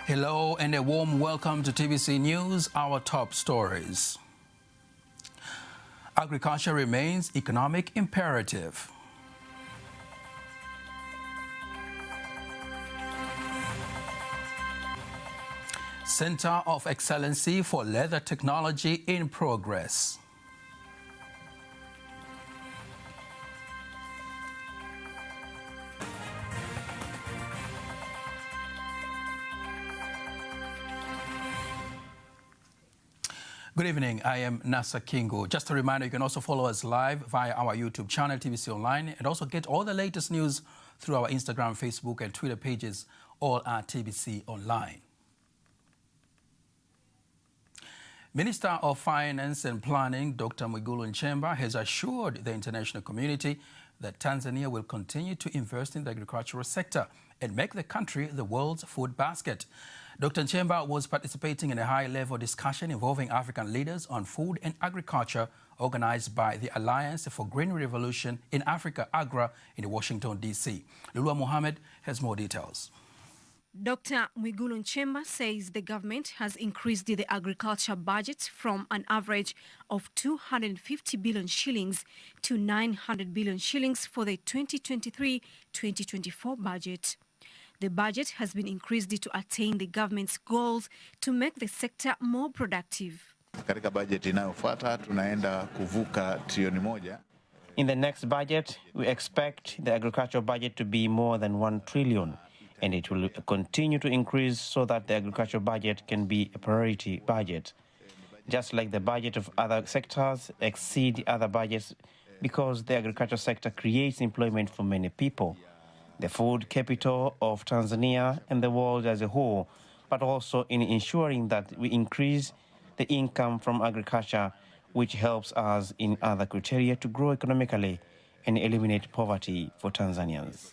Hello and a warm welcome to TVC News, our top stories. Agriculture remains economic imperative. Center of Excellency for Leather Technology in progress. Good evening, I am Nasa Kingo. Just a reminder, you can also follow us live via our YouTube channel, TVC Online, and also get all the latest news through our Instagram, Facebook, and Twitter pages, all at TVC Online. Minister of Finance and Planning, Dr. Mwigulu Nchemba, has assured the international community that Tanzania will continue to invest in the agricultural sector and make the country the world's food basket. Dr. Nchemba was participating in a high-level discussion involving African leaders on food and agriculture organized by the Alliance for Green Revolution in Africa, AGRA, in Washington, D.C. Lulua Mohammed has more details. Dr. Mwigulu Nchemba says the government has increased the agriculture budget from an average of 250 billion shillings to 900 billion shillings for the 2023-2024 budget. The budget has been increased to attain the government's goals to make the sector more productive. In the next budget, we expect the agricultural budget to be more than 1 trillion, and it will continue to increase so that the agricultural budget can be a priority budget. Just like the budget of other sectors exceed other budgets because the agricultural sector creates employment for many people, the food capital of Tanzania and the world as a whole, but also in ensuring that we increase the income from agriculture, which helps us in other criteria to grow economically and eliminate poverty for Tanzanians.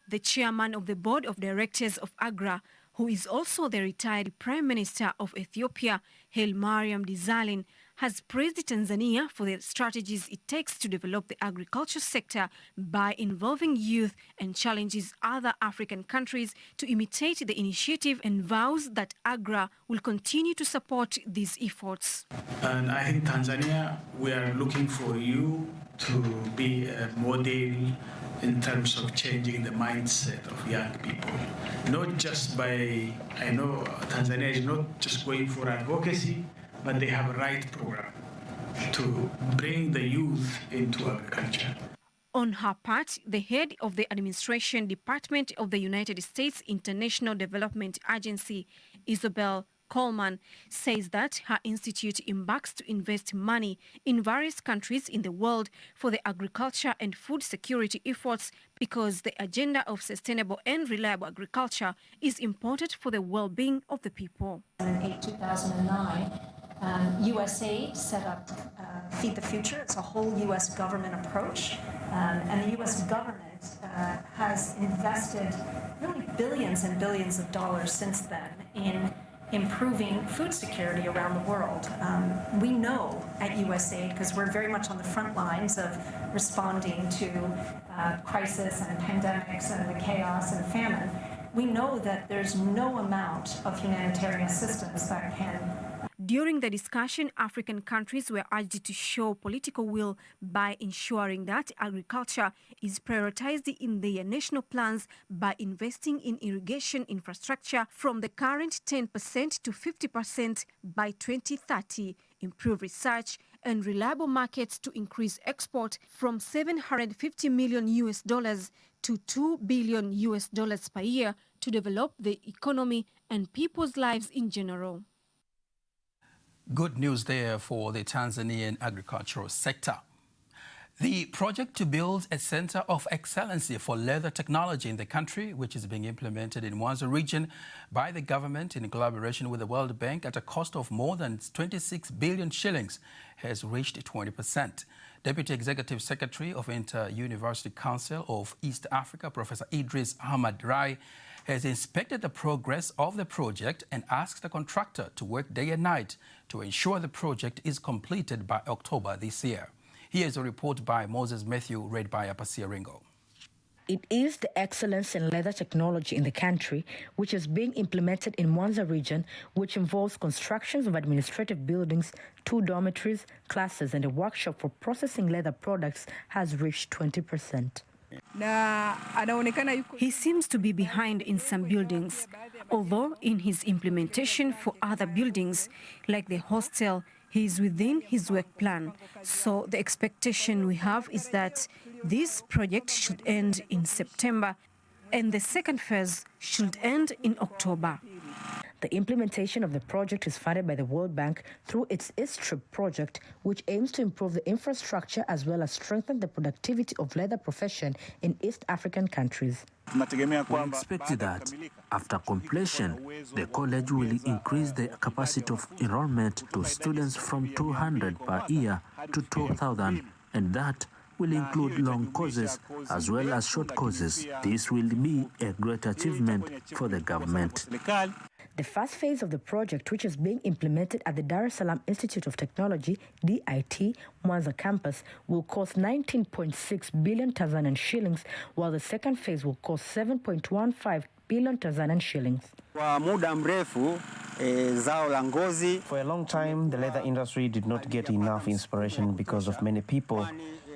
The chairman of the board of directors of AGRA, who is also the retired Prime Minister of Ethiopia, Haile Mariam Desalegn, has praised Tanzania for the strategies it takes to develop the agriculture sector by involving youth and challenges other African countries to imitate the initiative and vows that AGRA will continue to support these efforts. And I think Tanzania, we are looking for you to be a model in terms of changing the mindset of young people. Not just by, I know Tanzania is not just going for advocacy, but they have a right program to bring the youth into agriculture. On her part, the head of the Administration Department of the United States International Development Agency, Isabel Coleman, says that her institute embarks to invest money in various countries in the world for the agriculture and food security efforts because the agenda of sustainable and reliable agriculture is important for the well-being of the people. In 2009, USAID set up Feed the Future. It's a whole U.S. government approach. And the U.S. government has invested really billions and billions of dollars since then in improving food security around the world. We know at USAID, because we're very much on the front lines of responding to crisis and pandemics and the chaos and famine, we know that there's no amount of humanitarian assistance that can. During the discussion, African countries were urged to show political will by ensuring that agriculture is prioritized in their national plans by investing in irrigation infrastructure from the current 10% to 50% by 2030, improve research and reliable markets to increase export from $750 million to $2 billion per year to develop the economy and people's lives in general. Good news there for the Tanzanian agricultural sector. The project to build a center of excellency for leather technology in the country, which is being implemented in Mwanza region by the government in collaboration with the World Bank at a cost of more than 26 billion shillings, has reached 20%. Deputy Executive Secretary of Inter-University Council of East Africa, Professor Idris Ahmad Rai, has inspected the progress of the project and asked the contractor to work day and night to ensure the project is completed by October this year. Here is a report by Moses Matthew, read by Apasia Ringo. It is the excellence in leather technology in the country, which is being implemented in Mwanza region, which involves constructions of administrative buildings, 2 dormitories, classes, and a workshop for processing leather products has reached 20%. He seems to be behind in some buildings, although in his implementation for other buildings, like the hostel, he is within his work plan. So the expectation we have is that this project should end in September and the second phase should end in October. The implementation of the project is funded by the World Bank through its East Strip project, which aims to improve the infrastructure as well as strengthen the productivity of leather profession in East African countries. We expect that after completion, the college will increase the capacity of enrollment to students from 200 per year to 2,000, and that will include long courses as well as short courses. This will be a great achievement for the government. The first phase of the project, which is being implemented at the Dar es Salaam Institute of Technology, DIT, Mwanza campus, will cost 19.6 billion Tanzanian shillings, while the second phase will cost 7.15 billion Tanzanian shillings. For a long time, the leather industry did not get enough inspiration because of many people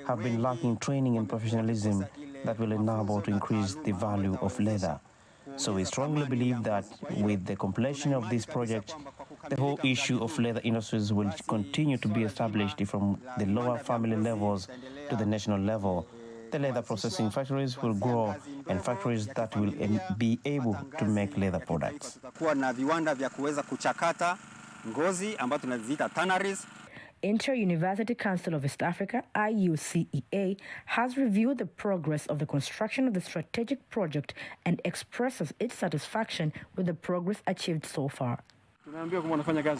have been lacking training and professionalism that will enable to increase the value of leather. So we strongly believe that with the completion of this project, the whole issue of leather industries will continue to be established from the lower family levels to the national level. The leather processing factories will grow, and factories that will be able to make leather products. Inter-University Council of East Africa, IUCEA, has reviewed the progress of the construction of the strategic project and expresses its satisfaction with the progress achieved so far.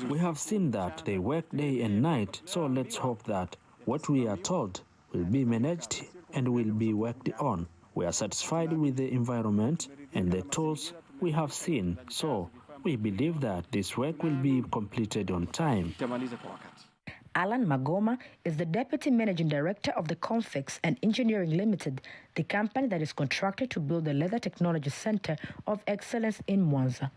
We have seen that they work day and night, so let's hope that what we are told will be managed and will be worked on. We are satisfied with the environment and the tools we have seen, so we believe that this work will be completed on time. Alan Magoma is the Deputy Managing Director of the Confix and Engineering Limited, the company that is contracted to build the Leather Technology Center of Excellence in Mwanza.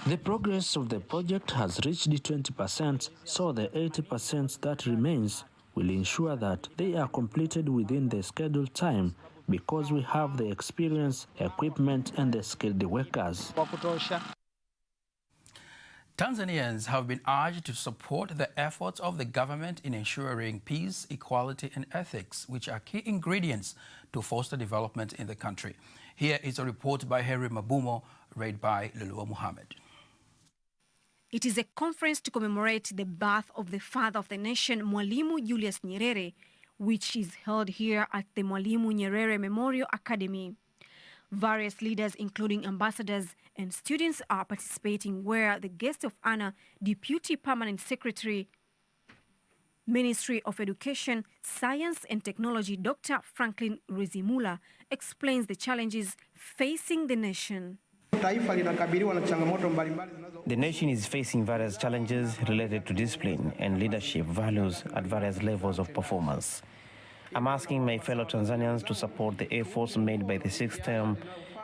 The progress of the project has reached 20%, so the 80% that remains will ensure that they are completed within the scheduled time because we have the experience, equipment, and the skilled workers. Tanzanians have been urged to support the efforts of the government in ensuring peace, equality and ethics, which are key ingredients to foster development in the country. Here is a report by Henry Mabumo, read by Lulua Muhammad. It is a conference to commemorate the birth of the father of the nation, Mwalimu Julius Nyerere, which is held here at the Mwalimu Nyerere Memorial Academy. Various leaders, including ambassadors and students, are participating, where the guest of honor, Deputy Permanent Secretary, Ministry of Education, Science and Technology, Dr. Franklin Rizimula, explains the challenges facing the nation. The nation is facing various challenges related to discipline and leadership values at various levels of performance. I'm asking my fellow Tanzanians to support the efforts made by the sixth-term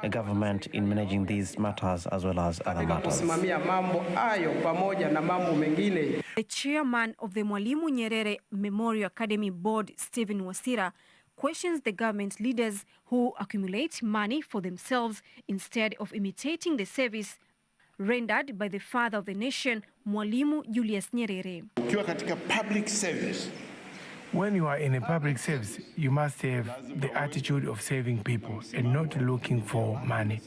government in managing these matters as well as other matters. The chairman of the Mwalimu Nyerere Memorial Academy Board, Stephen Wasira, questions the government leaders who accumulate money for themselves instead of imitating the service rendered by the father of the nation, Mwalimu Julius Nyerere. Ukiwa katika public service, when you are in a public service, you must have the attitude of saving people and not looking for money.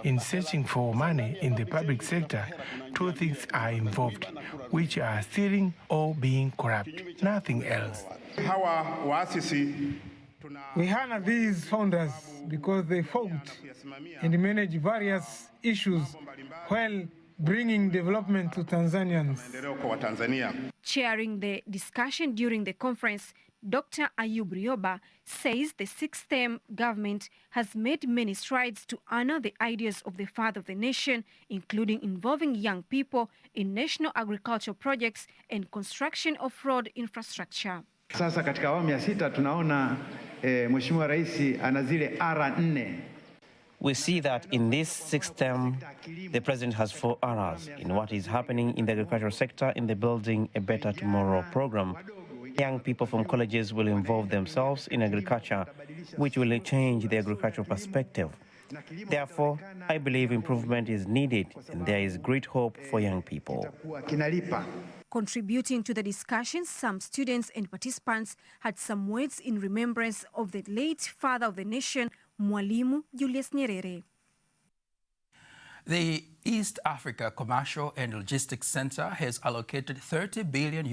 In searching for money in the public sector, 2 things are involved, which are stealing or being corrupt, nothing else. We honor these founders because they fought and managed various issues while bringing development to Tanzanians. Chairing the discussion during the conference, Dr. Ayub Rioba says the sixth-term government has made many strides to honor the ideas of the father of the nation, including involving young people in national agricultural projects and construction of road infrastructure. Sasa katika awamu ya 6 tunaona Mheshimiwa Rais ana zile R4. We see that in this sixth term, the president has 4 R's in what is happening in the agricultural sector in the Building a Better Tomorrow program. Young people from colleges will involve themselves in agriculture, which will change the agricultural perspective. Therefore, I believe improvement is needed, and there is great hope for young people. Contributing to the discussion, some students and participants had some words in remembrance of the late father of the nation, Mwalimu Julius Nyerere. The East Africa Commercial and Logistics Center has allocated $30 billion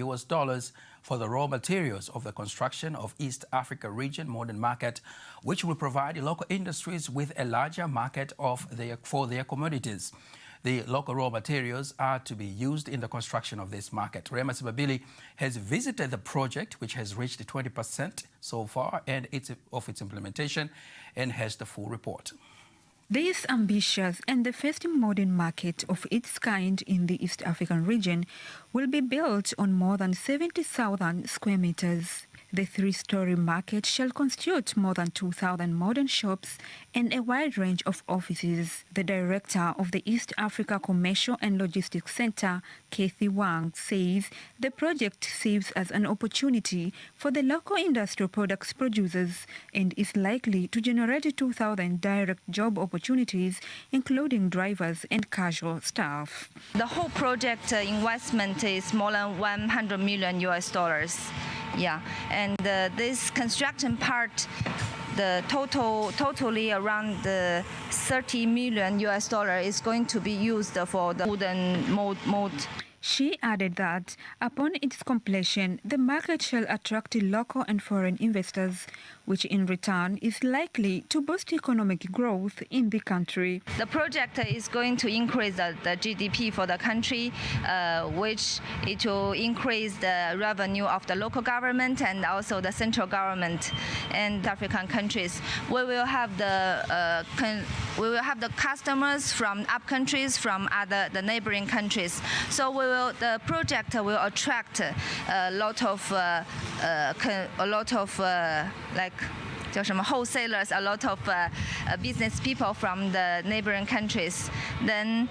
for the raw materials of the construction of East Africa Region Modern Market, which will provide local industries with a larger market for their commodities. The local raw materials are to be used in the construction of this market. Rema Sibabili has visited the project, which has reached 20% so far of its implementation, and has the full report. This ambitious and the first modern market of its kind in the East African region will be built on more than 70,000 square meters. The 3-story market shall constitute more than 2,000 modern shops and a wide range of offices. The director of the East Africa Commercial and Logistics Center, Kathy Wang, says the project serves as an opportunity for the local industrial products producers and is likely to generate 2,000 direct job opportunities, including drivers and casual staff. The whole project investment is more than $100 million. Yeah, and this construction part, the totally around the $30 million is going to be used for the wooden mold. She added that upon its completion, the market shall attract local and foreign investors, which in return is likely to boost economic growth in the country. The project is going to increase the GDP for the country, which it will increase the revenue of the local government and also the central government and African countries. We will have the customers from up countries, from the neighboring countries. So the project will attract a lot of wholesalers, a lot of business people from the neighboring countries. Then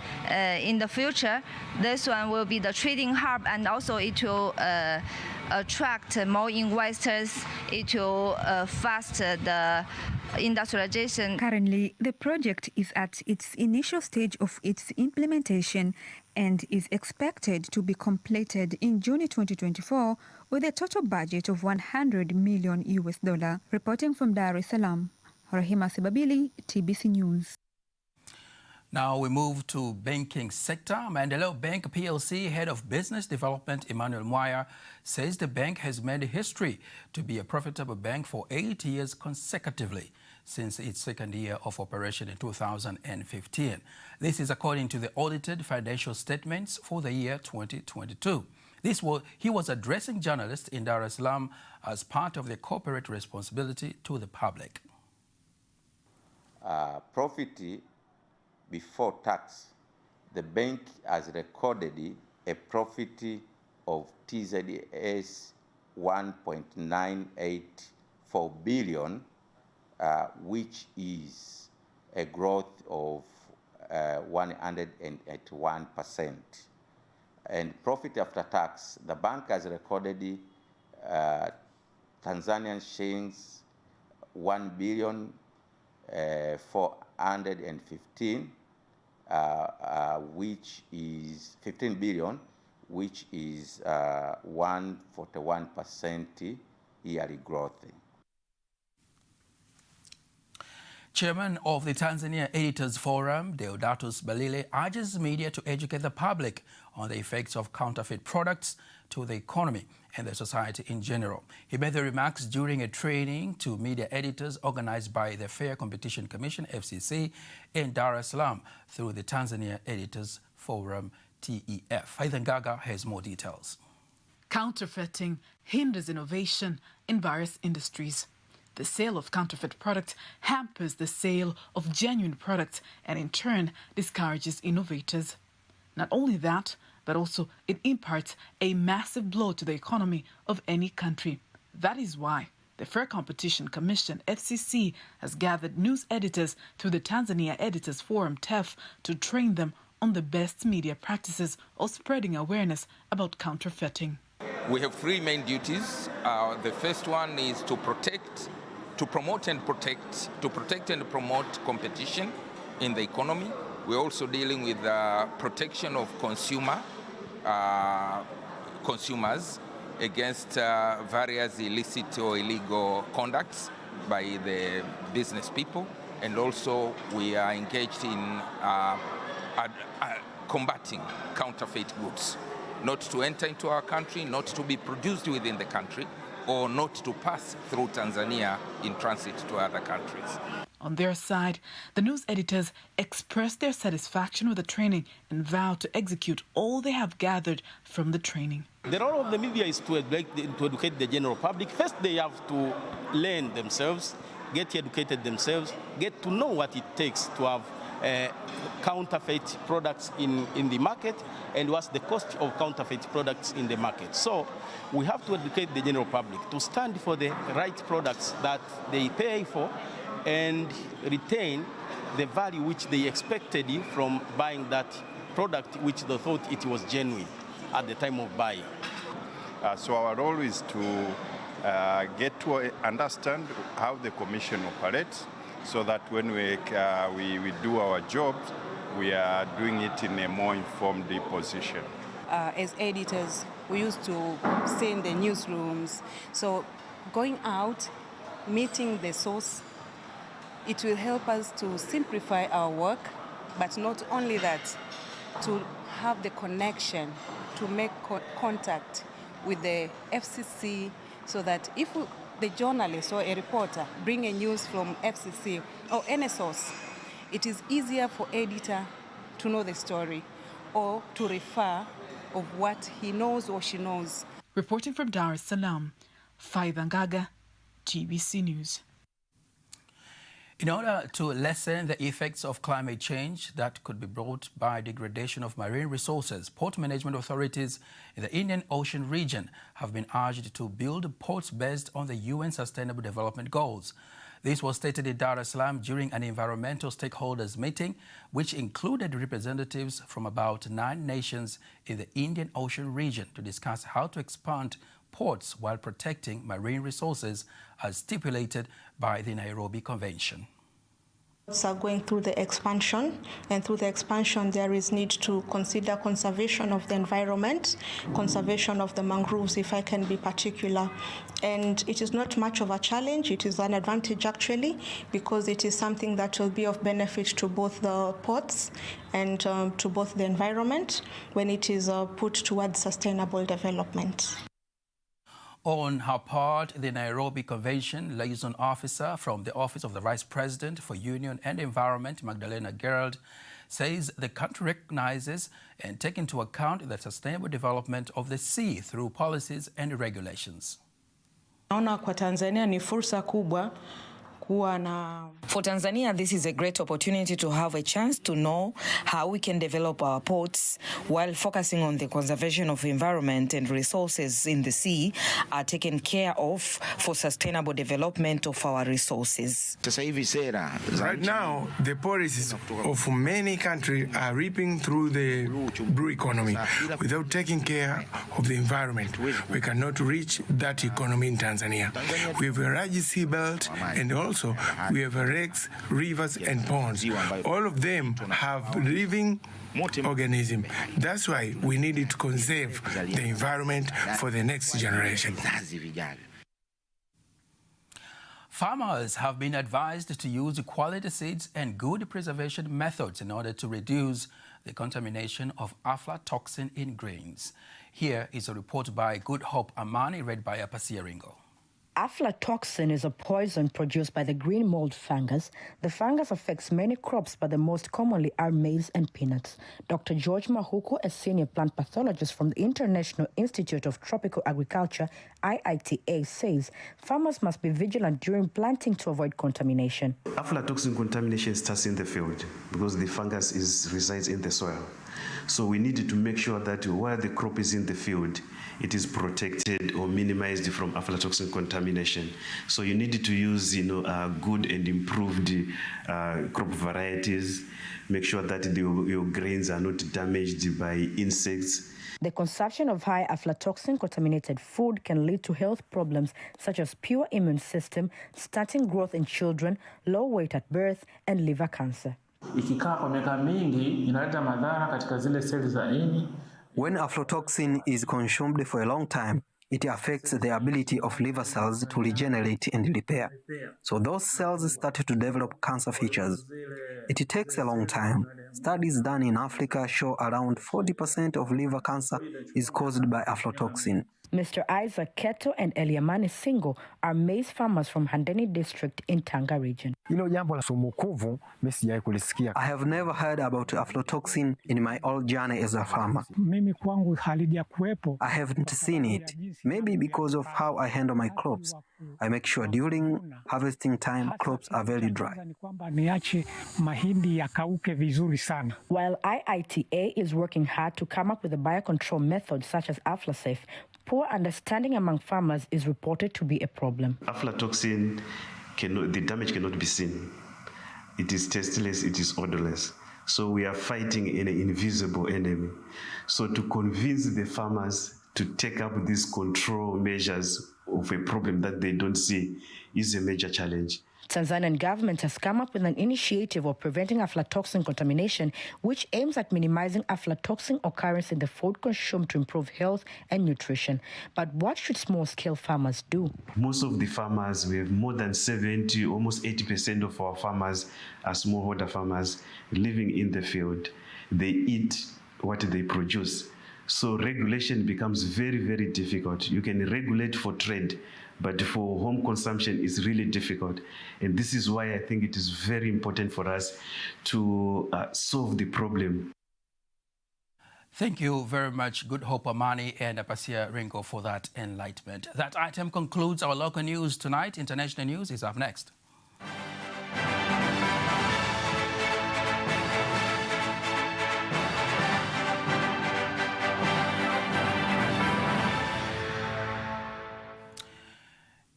in the future, this one will be the trading hub, and also it will attract more investors. It will foster the industrialization. Currently, the project is at its initial stage of its implementation and is expected to be completed in June 2024 with a total budget of $100 million. Reporting from Dar es Salaam, Rahima Sibabili, TBC News. Now we move to banking sector. Maendeleo Bank PLC Head of Business Development Emmanuel Mwaya says the bank has made history to be a profitable bank for 8 years consecutively since its second year of operation in 2015. This is according to the audited financial statements for the year 2022. He was addressing journalists in Dar es Salaam as part of the corporate responsibility to the public. Profit before tax, the bank has recorded a profit of TZS 1.984 billion, which is a growth of 181%. And profit after tax, the bank has recorded Tanzanian shillings 1.415 which is 15 billion, which is 141% yearly growth. Chairman of the Tanzania Editors Forum, Deodatus Balile, urges media to educate the public on the effects of counterfeit products to the economy and the society in general. He made the remarks during a training to media editors organized by the Fair Competition Commission, FCC, in Dar es Salaam through the Tanzania Editors Forum, TEF. Haithan Gaga has more details. Counterfeiting hinders innovation in various industries. The sale of counterfeit products hampers the sale of genuine products and in turn discourages innovators. Not only that, but also it imparts a massive blow to the economy of any country. That is why The Fair Competition Commission, FCC, has gathered news editors through the Tanzania Editors Forum, TEF, to train them on the best media practices or spreading awareness about counterfeiting. We have three main duties. The first one is to promote and promote competition in the economy. We're also dealing with protection of consumers against various illicit or illegal conducts by the business people. And also we are engaged in combating counterfeit goods, not to enter into our country, not to be produced within the country, or not to pass through Tanzania in transit to other countries. On their side, the news editors expressed their satisfaction with the training and vowed to execute all they have gathered from the training. The role of the media is to educate the general public. First, they have to learn themselves, get educated themselves, get to know what it takes to have counterfeit products in the market and what's the cost of counterfeit products in the market. So we have to educate the general public to stand for the right products that they pay for and retain the value which they expected from buying that product which they thought it was genuine at the time of buying. So our role is to get to understand how the Commission operates, so that when we do our jobs, we are doing it in a more informed position. As editors, we used to stay in the newsrooms. So going out, meeting the source, it will help us to simplify our work, but not only that, to have the connection, to make contact with the FCC, so that if the journalist or a reporter bring a news from FCC or any source, it is easier for editor to know the story or to refer of what he knows or she knows. Reporting from Dar es Salaam, Faiba Ngaga, TBC News. In order to lessen the effects of climate change that could be brought by degradation of marine resources, port management authorities in the Indian Ocean region have been urged to build ports based on the UN Sustainable Development Goals. This was stated in Dar es Salaam during an environmental stakeholders meeting, which included representatives from about 9 nations in the Indian Ocean region to discuss how to expand ports while protecting marine resources as stipulated by the Nairobi Convention. Are going through the expansion, and through the expansion there is need to consider conservation of the environment, conservation of the mangroves, if I can be particular. And it is not much of a challenge, it is an advantage actually, because it is something that will be of benefit to both the ports and to both the environment when it is put towards sustainable development. On her part, the Nairobi Convention liaison officer from the Office of the Vice President for Union and Environment, Magdalena Gerald, says the country recognizes and takes into account the sustainable development of the sea through policies and regulations. Naona kwa Tanzania ni fursa kubwa. For Tanzania, this is a great opportunity to have a chance to know how we can develop our ports while focusing on the conservation of environment and resources in the sea are taken care of for sustainable development of our resources. Right now, the policies of many countries are reaping through the blue economy. Without taking care of the environment, we cannot reach that economy in Tanzania. We have a large seabelt, and also we have lakes, rivers, and ponds. All of them have living organisms. That's why we need to conserve the environment for the next generation. Farmers have been advised to use quality seeds and good preservation methods in order to reduce the contamination of aflatoxin in grains. Here is a report by Good Hope Amani, read by Apasia Ringo. Aflatoxin is a poison produced by the green mold fungus. The fungus affects many crops, but the most commonly are maize and peanuts. Dr. George Mahuku, a senior plant pathologist from the International Institute of Tropical Agriculture, IITA, says farmers must be vigilant during planting to avoid contamination. Aflatoxin contamination starts in the field because the fungus resides in the soil. So we needed to make sure that while the crop is in the field, it is protected or minimized from aflatoxin contamination. So you needed to use, good and improved crop varieties, make sure that your grains are not damaged by insects. The consumption of high aflatoxin-contaminated food can lead to health problems such as poor immune system, stunting growth in children, low weight at birth, and liver cancer. When aflatoxin is consumed for a long time, it affects the ability of liver cells to regenerate and repair. So those cells start to develop cancer features. It takes a long time. Studies done in Africa show around 40% of liver cancer is caused by aflatoxin. Mr. Isaac Keto and Eliamani Singo are maize farmers from Handeni district in Tanga region. I have never heard about aflatoxin in my whole journey as a farmer. I haven't seen it, maybe because of how I handle my crops. I make sure during harvesting time, crops are very dry. While IITA is working hard to come up with a biocontrol method such as Aflasafe, poor understanding among farmers is reported to be a problem. Aflatoxin, the damage cannot be seen. It is tasteless, it is odorless. So we are fighting an invisible enemy. So to convince the farmers to take up these control measures of a problem that they don't see is a major challenge. Tanzanian government has come up with an initiative of preventing aflatoxin contamination, which aims at minimizing aflatoxin occurrence in the food consumed to improve health and nutrition. But what should small-scale farmers do? Most of the farmers, we have more than 70, almost 80% of our farmers are smallholder farmers living in the field. They eat what they produce. So regulation becomes very, very difficult. You can regulate for trade, but for home consumption is really difficult. And this is why I think it is very important for us to solve the problem. Thank you very much, Good Hope Amani and Apasia Ringo, for that enlightenment. That item concludes our local news tonight. International news is up next.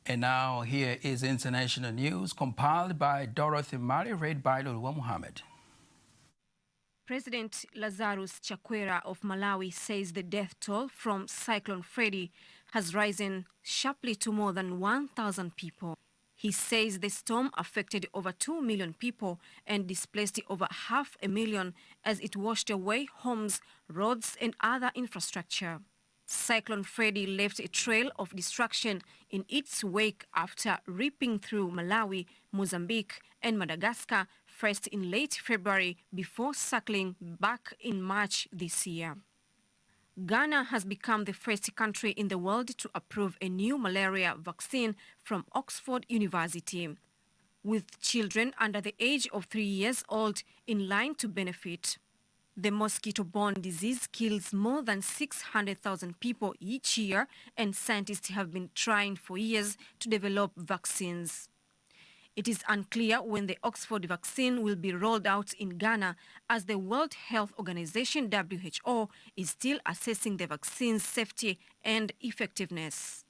And now here is international news compiled by Dorothy Mari, read by Lulwa Muhammad. President Lazarus Chakwera of Malawi says the death toll from Cyclone Freddy has risen sharply to more than 1,000 people. He says the storm affected over 2 million people and displaced over 500,000 as it washed away homes, roads and other infrastructure. Cyclone Freddy left a trail of destruction in its wake after ripping through Malawi, Mozambique and Madagascar first in late February before circling back in March this year. Ghana has become the first country in the world to approve a new malaria vaccine from Oxford University, with children under the age of 3 years old in line to benefit. The mosquito-borne disease kills more than 600,000 people each year, and scientists have been trying for years to develop vaccines. It is unclear when the Oxford vaccine will be rolled out in Ghana, as the World Health Organization (WHO) is still assessing the vaccine's safety and effectiveness.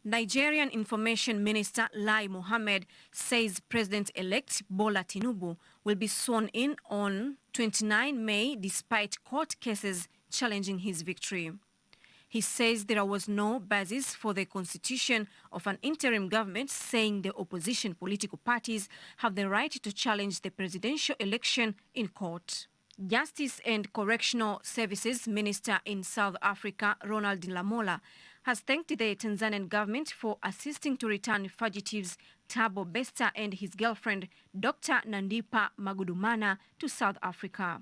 Nigerian Information Minister Lai Mohammed says President-elect Bola Tinubu will be sworn in on 29 May despite court cases challenging his victory. He says there was no basis for the constitution of an interim government, saying the opposition political parties have the right to challenge the presidential election in court. Justice and Correctional Services Minister in South Africa, Ronald Lamola, has thanked the Tanzanian government for assisting to return fugitives Thabo Bester and his girlfriend, Dr. Nandipa Magudumana, to South Africa.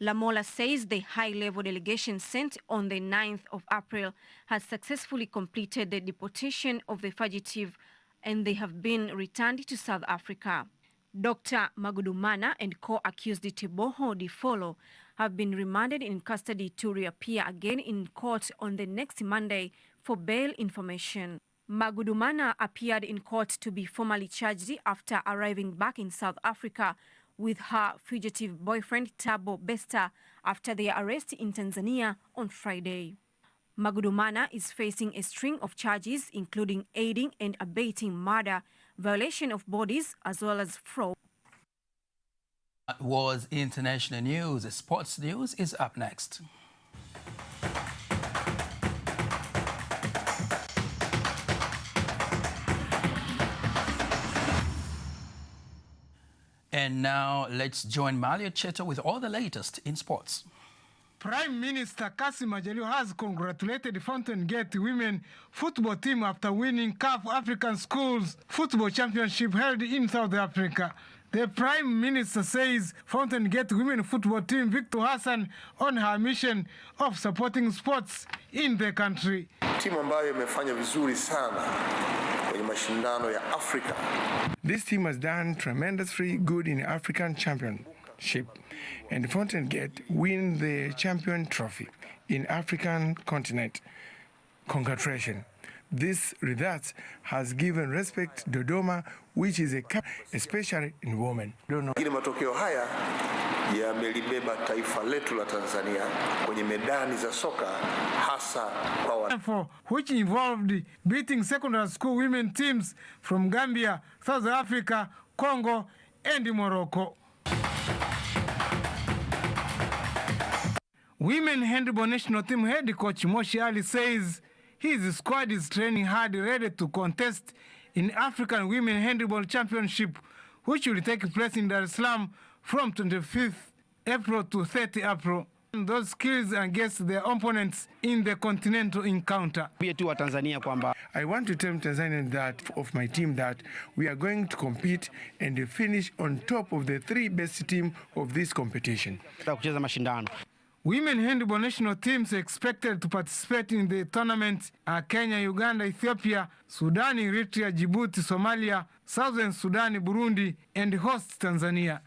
Lamola says the high-level delegation sent on the 9th of April has successfully completed the deportation of the fugitive and they have been returned to South Africa. Dr. Magudumana and co-accused Teboho Difolo have been remanded in custody to reappear again in court on the next Monday for bail information. Magudumana appeared in court to be formally charged after arriving back in South Africa with her fugitive boyfriend Thabo Bester after their arrest in Tanzania on Friday. Magudumana is facing a string of charges, including aiding and abetting murder, violation of bodies, as well as fraud. That was international news. Sports news is up next. And now let's join Malia Cheto with all the latest in sports. Prime Minister Kassim Majaliwa has congratulated Fountain Gate women football team after winning CAF African Schools Football Championship held in South Africa. The Prime Minister says Fountain Gate women football team Victor Hassan on her mission of supporting sports in the country. Timu ambayo imefanya vizuri sana kwenye mashindano ya Afrika. This team has done tremendously good in African Championship, and Fountain Gate win the champion trophy in African continent. Congratulations. This result has given respect to Dodoma, which is a cup, especially in women. Lakini matokeo haya yamelibeba taifa letu la Tanzania kwenye medani za soka, hasa kwa which involved beating secondary school women teams from Gambia, South Africa, Congo, and Morocco. Women handball national team head coach Moshi Ali says his squad is training hard, ready to contest in African Women Handball Championship, which will take place in Dar es Salaam from 25th April to 30 April. Those skills against their opponents in the continental encounter. I want to tell Tanzanians that of my team that we are going to compete and finish on top of the 3 best teams of this competition. Women handball national teams expected to participate in the tournament are Kenya, Uganda, Ethiopia, Sudan, Eritrea, Djibouti, Somalia, Southern Sudan, Burundi, and host Tanzania.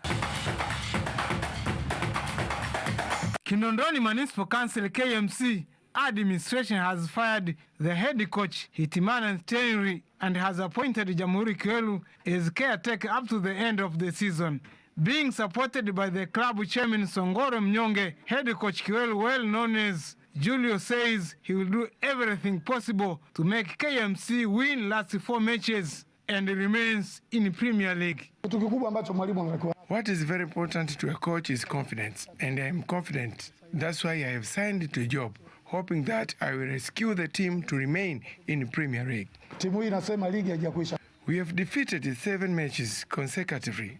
Kinondoni Municipal Council KMC administration has fired the head coach Hitimana Tenri and has appointed Jamhuri Kiwelu as caretaker up to the end of the season. Being supported by the club chairman Songoro Mnyonge, head coach Kiwelu, well known as Julio, says he will do everything possible to make KMC win last 4 matches and remains in Premier League. What is very important to a coach is confidence, and I am confident. That's why I have signed the job, hoping that I will rescue the team to remain in Premier League. We have defeated 7 matches consecutively.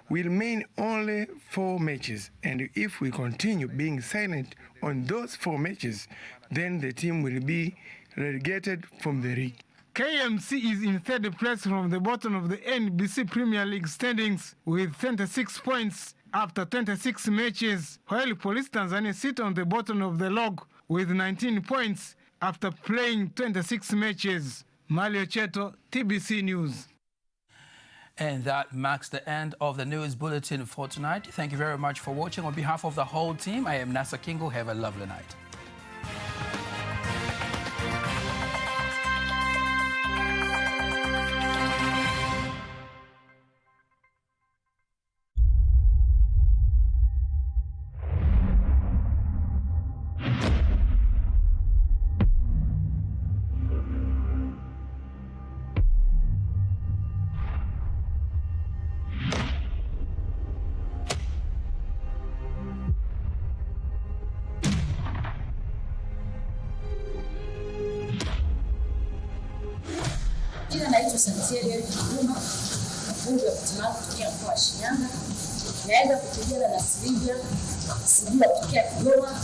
We remain only 4 matches, and if we continue being silent on those 4 matches, then the team will be relegated from the league. KMC is in 3rd place from the bottom of the NBC Premier League standings with 26 points after 26 matches, while Police Tanzania sit on the bottom of the log with 19 points after playing 26 matches. Malia Cheto, TBC News. And that marks the end of the news bulletin for tonight. Thank you very much for watching. On behalf of the whole team, I am Nasa Kingo. Have a lovely night. Naitwa Santiago Huduma, mbunge wa Kutimama kutokea mkoa wa Shinyanga. Naenda kupigana na Silvia kutokea Kigoma.